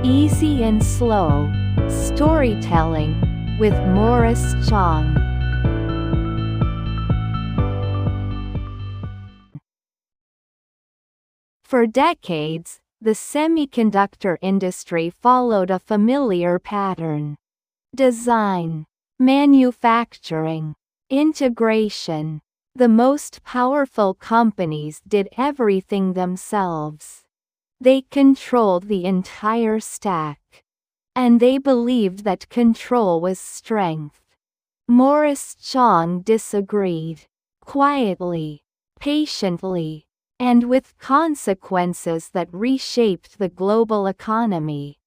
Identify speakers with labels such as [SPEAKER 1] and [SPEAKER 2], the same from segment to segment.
[SPEAKER 1] Easy and Slow Storytelling with Morris Chang. For decades, the semiconductor industry followed a familiar pattern: design, manufacturing, integration. The most powerful companies did everything themselves. They controlled the entire stack. And they believed that control was strength. Morris Chang disagreed. Quietly, patiently, and with consequences that reshaped the global economy.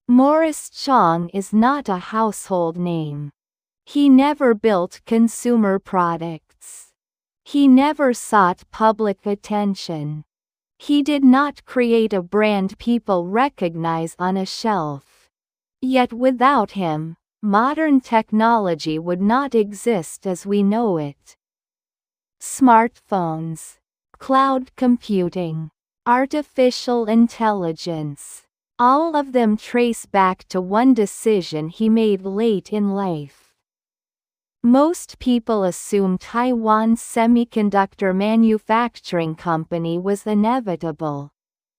[SPEAKER 1] Morris Chang is not a household name. He never built consumer products. He never sought public attention. He did not create a brand people recognize on a shelf. Yet without him, modern technology would not exist as we know it. Smartphones, cloud computing, artificial intelligence, all of them trace back to one decision he made late in life. Most people assume Taiwan's semiconductor manufacturing company was inevitable.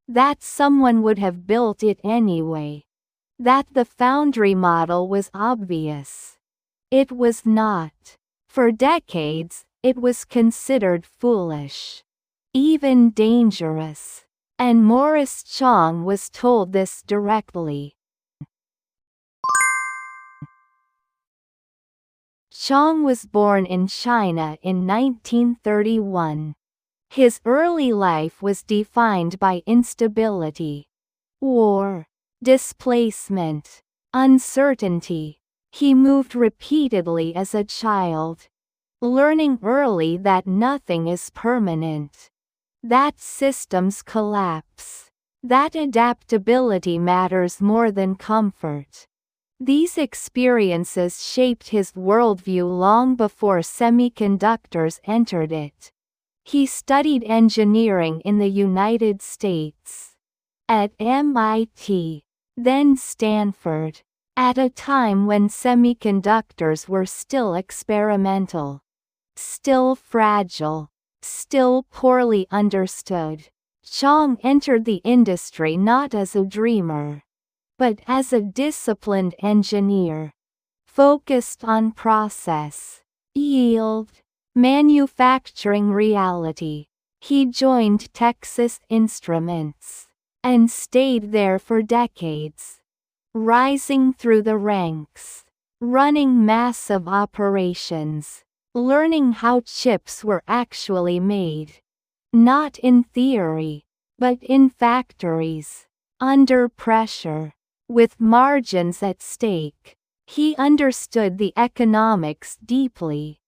[SPEAKER 1] That someone would have built it anyway. That the foundry model was obvious. It was not. For decades, it was considered foolish, even dangerous. And Morris Chang was told this directly. Chang was born in China in 1931. His early life was defined by instability, war, displacement, uncertainty. He moved repeatedly as a child, learning early that nothing is permanent, that systems collapse, that adaptability matters more than comfort. These experiences shaped his worldview long before semiconductors entered it. He studied engineering in the United States, at MIT, then Stanford, at a time when semiconductors were still experimental, still fragile, still poorly understood. Chang entered the industry not as a dreamer, but as a disciplined engineer, focused on process, yield, manufacturing reality. He joined Texas Instruments and stayed there for decades, rising through the ranks, running massive operations, learning how chips were actually made, not in theory, but in factories, under pressure, with margins at stake. He understood the economics deeply.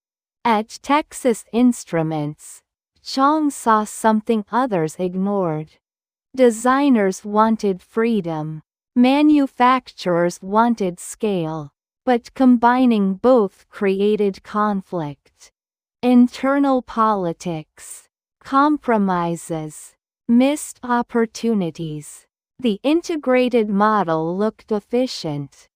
[SPEAKER 1] At Texas Instruments, Chang saw something others ignored. Designers wanted freedom. Manufacturers wanted scale. But combining both created conflict. Internal politics, compromises, missed opportunities. The integrated model looked efficient,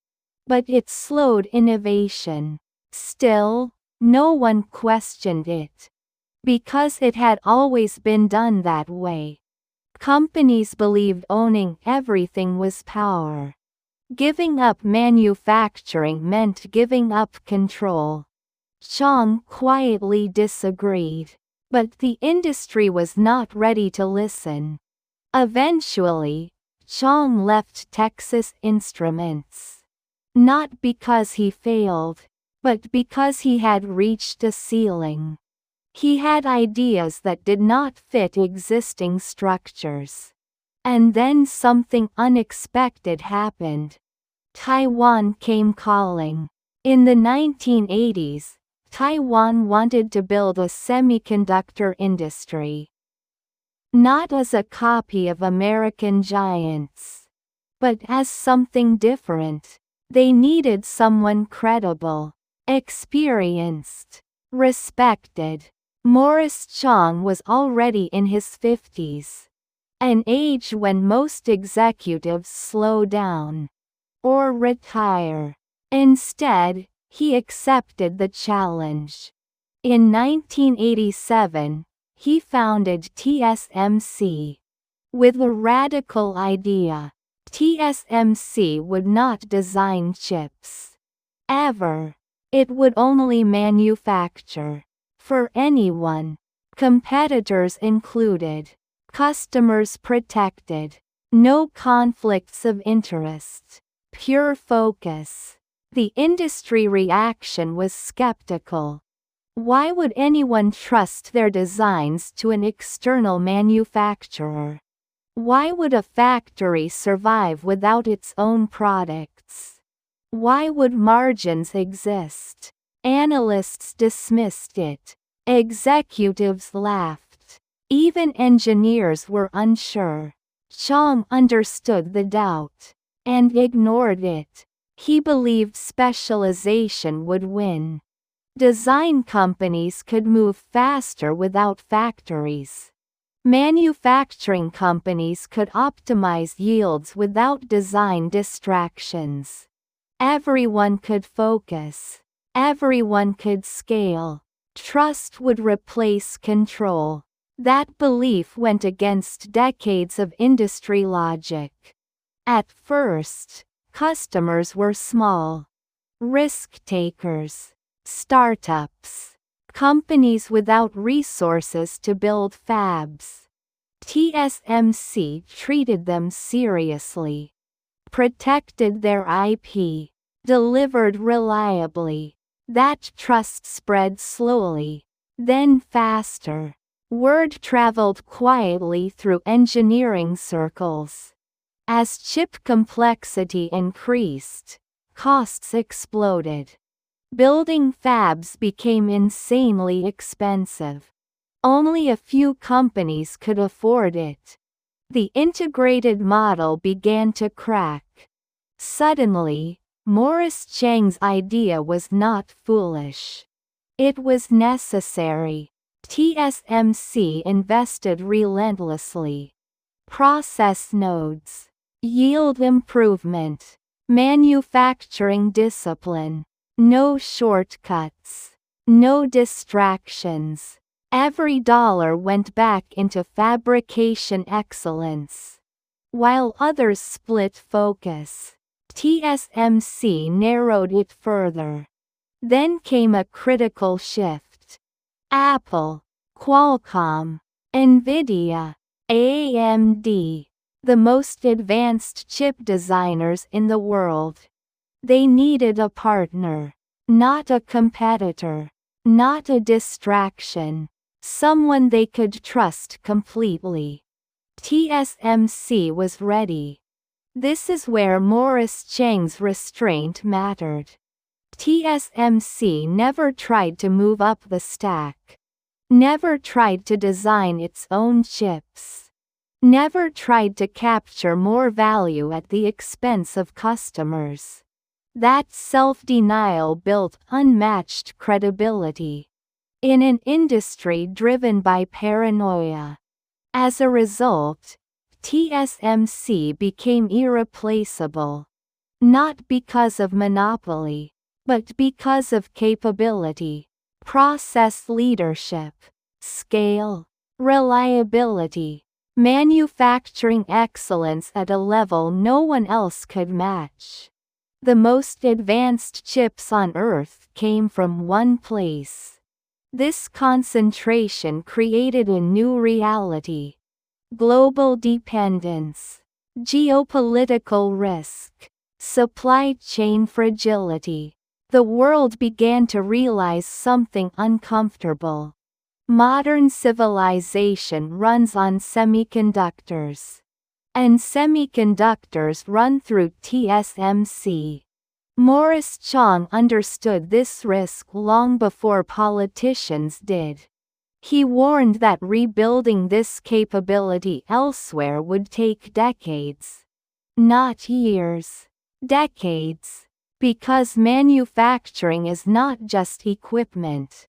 [SPEAKER 1] but it slowed innovation. Still, no one questioned it, because it had always been done that way. Companies believed owning everything was power. Giving up manufacturing meant giving up control. Chang quietly disagreed, but the industry was not ready to listen. Eventually, Chang left Texas Instruments. Not because he failed, but because he had reached a ceiling. He had ideas that did not fit existing structures. And then something unexpected happened. Taiwan came calling. In the 1980s, Taiwan wanted to build a semiconductor industry. Not as a copy of American giants, but as something different. They needed someone credible, experienced, respected. Morris Chang was already in his 50s. an age when most executives slow down or retire. Instead, he accepted the challenge. In 1987, he founded TSMC. With a radical idea, TSMC would not design chips. Ever. It would only manufacture. For anyone. Competitors included. Customers protected. No conflicts of interest. Pure focus. The industry reaction was skeptical. Why would anyone trust their designs to an external manufacturer? Why would a factory survive without its own products? Why would margins exist? Analysts dismissed it. Executives laughed. Even engineers were unsure. Chang understood the doubt and ignored it. He believed specialization would win. Design companies could move faster without factories. Manufacturing companies could optimize yields without design distractions. Everyone could focus. Everyone could scale. Trust would replace control. That belief went against decades of industry logic. At first, customers were small. Risk-takers. Startups. Companies without resources to build fabs. TSMC treated them seriously. Protected their IP. Delivered reliably. That trust spread slowly, then faster. Word traveled quietly through engineering circles. As chip complexity increased, costs exploded. Building fabs became insanely expensive. Only a few companies could afford it. The integrated model began to crack. Suddenly, Morris Chang's idea was not foolish. It was necessary. TSMC invested relentlessly. Process nodes. Yield improvement. Manufacturing discipline. No shortcuts. No distractions. Every dollar went back into fabrication excellence. While others split focus, TSMC narrowed it further. Then came a critical shift. Apple, Qualcomm, Nvidia, AMD, the most advanced chip designers in the world. They needed a partner, not a competitor, not a distraction, someone they could trust completely. TSMC was ready. This is where Morris Chang's restraint mattered. TSMC never tried to move up the stack. Never tried to design its own chips. Never tried to capture more value at the expense of customers. That self-denial built unmatched credibility in an industry driven by paranoia. As a result, TSMC became irreplaceable. Not because of monopoly, but because of capability, process leadership, scale, reliability, manufacturing excellence at a level no one else could match. The most advanced chips on Earth came from one place. This concentration created a new reality. Global dependence, geopolitical risk, supply chain fragility. The world began to realize something uncomfortable. Modern civilization runs on semiconductors. And semiconductors run through TSMC. Morris Chang understood this risk long before politicians did. He warned that rebuilding this capability elsewhere would take decades. Not years. Decades. Because manufacturing is not just equipment.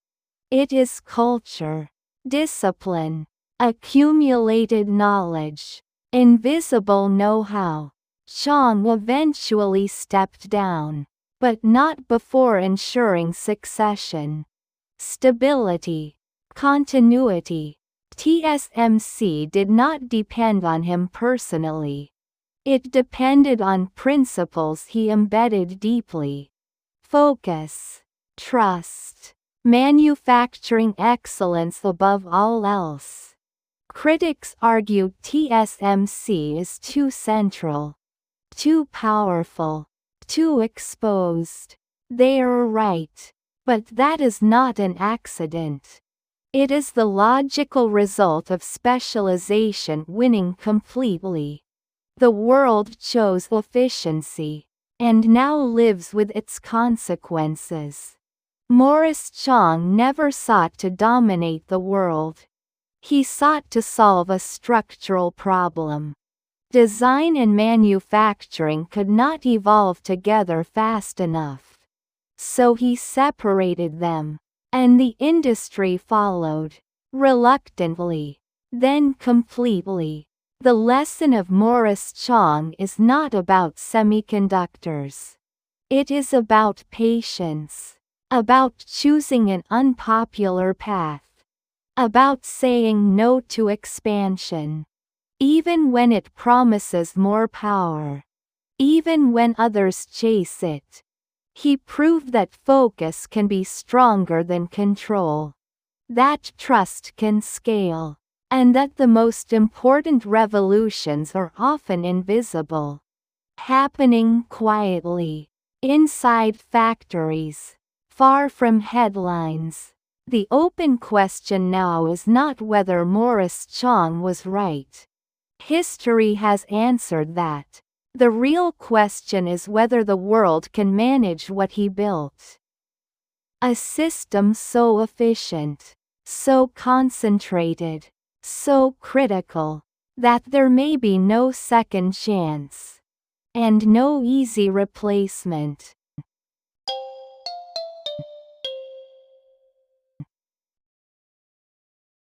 [SPEAKER 1] It is culture, discipline, accumulated knowledge, invisible know-how. Chang eventually stepped down, but not before ensuring succession, stability, continuity. TSMC did not depend on him personally. It depended on principles he embedded deeply: focus, trust, manufacturing excellence above all else. Critics argued TSMC is too central, too powerful, too exposed. They are right. But that is not an accident. It is the logical result of specialization winning completely. The world chose efficiency, and now lives with its consequences. Morris Chang never sought to dominate the world. He sought to solve a structural problem. Design and manufacturing could not evolve together fast enough. So he separated them, and the industry followed, reluctantly, then completely. The lesson of Morris Chang is not about semiconductors. It is about patience, about choosing an unpopular path, about saying no to expansion, even when it promises more power, even when others chase it. He proved that focus can be stronger than control, that trust can scale, and that the most important revolutions are often invisible, happening quietly, inside factories, far from headlines. The open question now is not whether Morris Chang was right. History has answered that. The real question is whether the world can manage what he built. A system so efficient, so concentrated, so critical, that there may be no second chance, and no easy replacement.